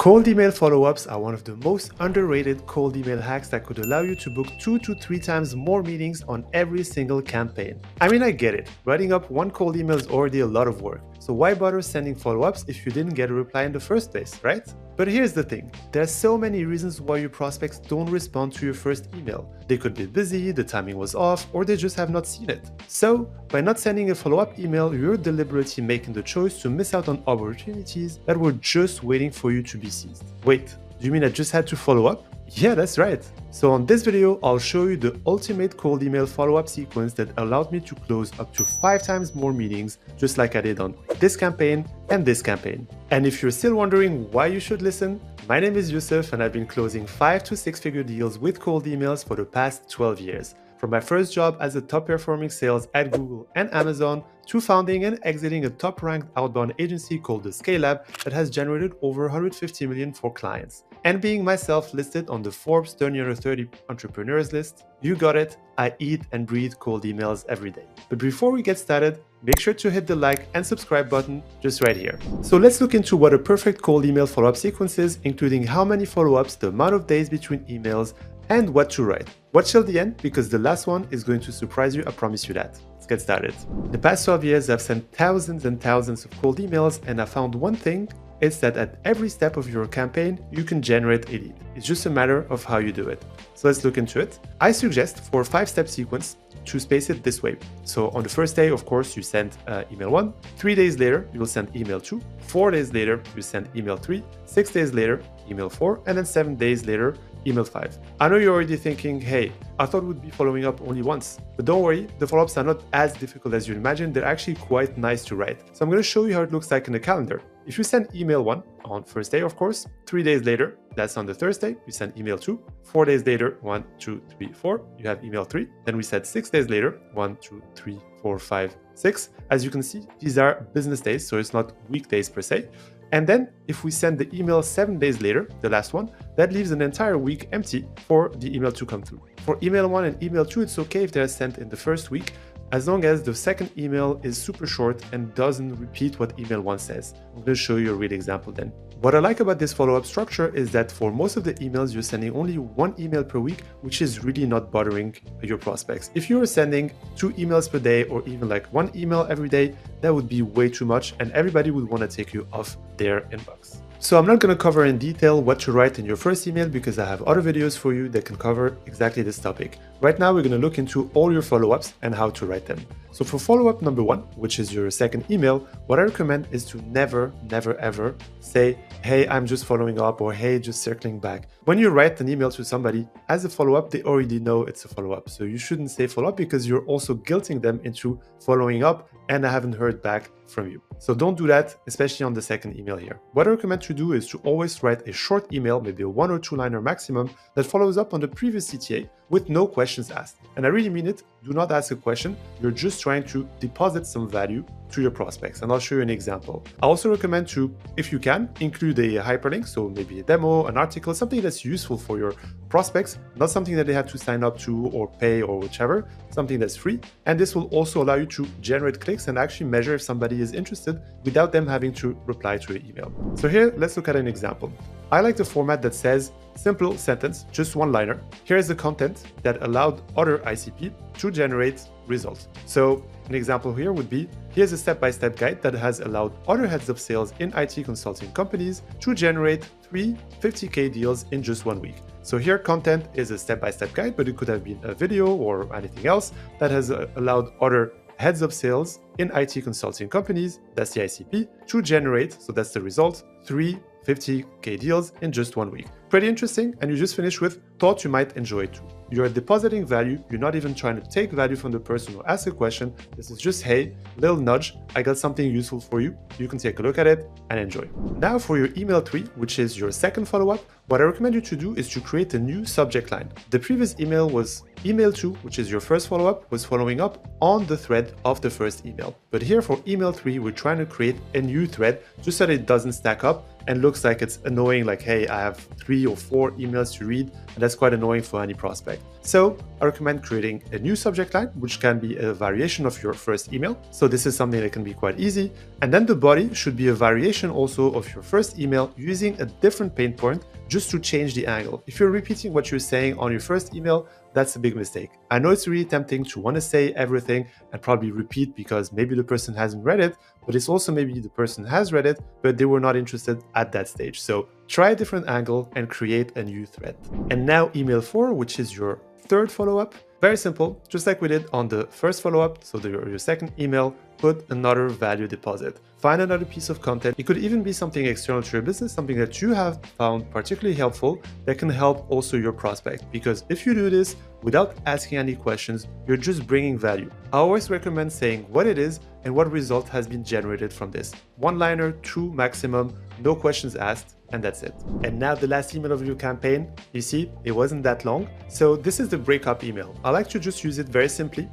Cold email follow-ups are one of the most underrated cold email hacks that could allow you to book 2 to 3 times more meetings on every single campaign. I mean, I get it. Writing up one cold email is already a lot of work. So why bother sending follow-ups if you didn't get a reply in the first place, right? But here's the thing. There are so many reasons why your prospects don't respond to your first email. They could be busy, the timing was off, or they just have not seen it. So, by not sending a follow-up email, you're deliberately making the choice to miss out on opportunities that were just waiting for you to be seized. Wait, do you mean I just had to follow up? Yeah, that's right. So on this video, I'll show you the ultimate cold email follow-up sequence that allowed me to close up to 5 times more meetings, just like I did on this campaign and this campaign. And if you're still wondering why you should listen, my name is Youssef and I've been closing 5 to 6 figure deals with cold emails for the past 12 years. From my first job as a top performing sales at Google and Amazon to founding and exiting a top ranked outbound agency called The Scalelab that has generated over 150 million for clients. And being myself listed on the Forbes 30 Under 30 entrepreneurs list, you got it, I eat and breathe cold emails every day. But before we get started, make sure to hit the like and subscribe button just right here. So let's look into what a perfect cold email follow-up sequence is, including how many follow-ups, the amount of days between emails, and what to write. Watch till the end because the last one is going to surprise you, I promise you that. Let's get started. The past 12 years, I've sent thousands and thousands of cold emails, and I found one thing. It's that at every step of your campaign, you can generate a lead. It's just a matter of how you do it. So let's look into it. I suggest for a 5-step sequence to space it this way. So on the first day, of course, you send email 1. 3 days later, you will send email 2. 4 days later, you send email 3. 6 days later, email 4. And then 7 days later, email 5. I know you're already thinking, hey, I thought we'd be following up only once. But don't worry, the follow-ups are not as difficult as you imagine. They're actually quite nice to write. So I'm going to show you how it looks like in the calendar. If you send email 1 on first day, of course, 3 days later, that's on the Thursday, you send email 2. 4 days later, 1, 2, 3, 4, you have email 3. Then we said 6 days later, 1, 2, 3, 4, 5, 6. As you can see, these are business days, so it's not weekdays per se. And then if we send the email 7 days later, the last one, that leaves an entire week empty for the email to come through. For email 1 and email 2, it's okay if they're sent in the first week, as long as the second email is super short and doesn't repeat what email 1 says. I'm going to show you a real example then. What I like about this follow-up structure is that for most of the emails, you're sending only 1 email per week, which is really not bothering your prospects. If you're sending 2 emails per day or even like 1 email every day, that would be way too much and everybody would want to take you off their inbox. So I'm not going to cover in detail what to write in your first email because I have other videos for you that can cover exactly this topic. Right now, we're going to look into all your follow-ups and how to write them. So for follow-up number 1, which is your second email, what I recommend is to never, ever say, hey, I'm just following up or hey, just circling back. When you write an email to somebody as a follow-up, they already know it's a follow-up. So you shouldn't say follow-up because you're also guilting them into following up and I haven't heard back from you. So don't do that, especially on the second email here. What I recommend to do is to always write a short email, maybe a 1 or 2 liner maximum, that follows up on the previous CTA with no questions asked. And I really mean it. Do not ask a question. You're just trying to deposit some value to your prospects. And I'll show you an example. I also recommend to, if you can, include a hyperlink. So maybe a demo, an article, something that's useful for your prospects, not something that they have to sign up to or pay or whichever, something that's free. And this will also allow you to generate clicks and actually measure if somebody is interested without them having to reply to your email. So here, let's look at an example. I like the format that says simple sentence, just 1 liner. Here's the content that allowed other ICP to generate results. So an example here would be, here's a step-by-step guide that has allowed other heads of sales in IT consulting companies to generate 3 50K deals in just 1 week. So here content is a step-by-step guide, but it could have been a video or anything else that has allowed other heads of sales in IT consulting companies, that's the ICP, to generate, so that's the result, 3 50K deals in just 1 week. Pretty interesting, and you just finished with, thought you might enjoy it too. You're depositing value, you're not even trying to take value from the person or ask a question. This is just, hey, little nudge, I got something useful for you. You can take a look at it and enjoy. Now for your email 3, which is your second follow-up, what I recommend you to do is to create a new subject line. The previous email was email 2, which is your first follow-up, was following up on the thread of the first email. But here for email 3, we're trying to create a new thread just so that it doesn't stack up and looks like it's annoying, like, hey, I have 3 3 or 4 emails to read, and that's quite annoying for any prospect. So I recommend creating a new subject line, which can be a variation of your first email. So this is something that can be quite easy. And then the body should be a variation also of your first email using a different pain point just to change the angle. If you're repeating what you're saying on your first email, that's a big mistake. I know it's really tempting to want to say everything and probably repeat because maybe the person hasn't read it, but it's also maybe the person has read it, but they were not interested at that stage. So try a different angle and create a new thread. And now email 4, which is your third follow-up. Very simple, just like we did on the first follow-up. So your second email, put another value deposit. Find another piece of content. It could even be something external to your business, something that you have found particularly helpful that can help also your prospect. Because if you do this without asking any questions, you're just bringing value. I always recommend saying what it is and what result has been generated from this. One-liner, 2 maximum, no questions asked, and that's it. And now the last email of your campaign, you see, it wasn't that long. So this is the breakup email. I like to just use it very simply.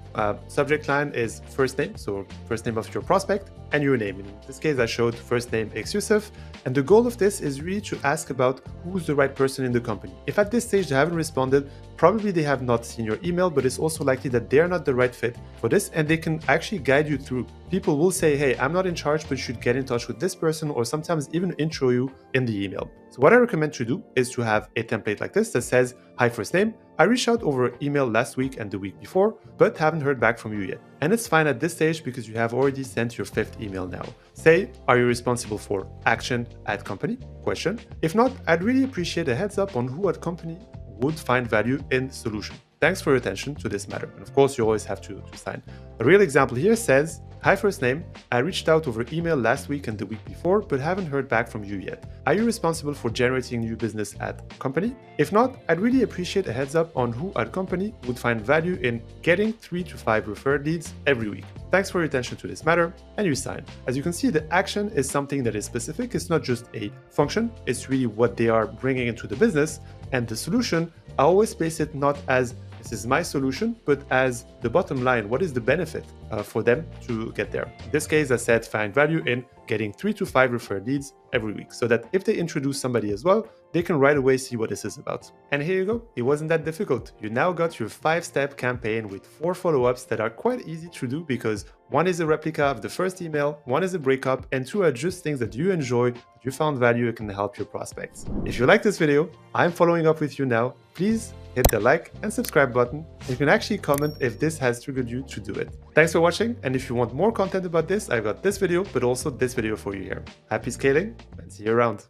Subject line is first name, so first name of your prospect, and your name. In this case, I showed first name X Yusuf, and the goal of this is really to ask about who's the right person in the company. If at this stage they haven't responded, probably they have not seen your email, but it's also likely that they're not the right fit for this, and they can actually guide you through. People will say, hey, I'm not in charge, but you should get in touch with this person, or sometimes even intro you in the email. So what I recommend to do is to have a template like this that says, hi, first name. I reached out over email last week and the week before, but haven't heard back from you yet. And it's fine at this stage because you have already sent your 5th email now. Say, are you responsible for action at company? Question. If not, I'd really appreciate a heads up on who at company would find value in solution. Thanks for your attention to this matter. And of course, you always have to sign. A real example here says, hi, first name. I reached out over email last week and the week before, but haven't heard back from you yet. Are you responsible for generating new business at company? If not, I'd really appreciate a heads up on who at company would find value in getting 3 to 5 referred leads every week. Thanks for your attention to this matter, and you sign. As you can see, the action is something that is specific. It's not just a function. It's really what they are bringing into the business. And the solution, I always place it not as this is my solution, but as the bottom line, what is the benefit for them to get there? In this case, I said find value in getting 3 to 5 referred leads every week, so that if they introduce somebody as well, they can right away see what this is about. And here you go. It wasn't that difficult. You now got your 5-step campaign with 4 follow-ups that are quite easy to do because one is a replica of the first email, one is a breakup, and 2 are just things that you enjoy, that you found value and can help your prospects. If you like this video, I'm following up with you now. Please hit the like and subscribe button. You can actually comment if this has triggered you to do it. Thanks for watching, and if you want more content about this, I've got this video, but also this video for you here. Happy scaling, and see you around.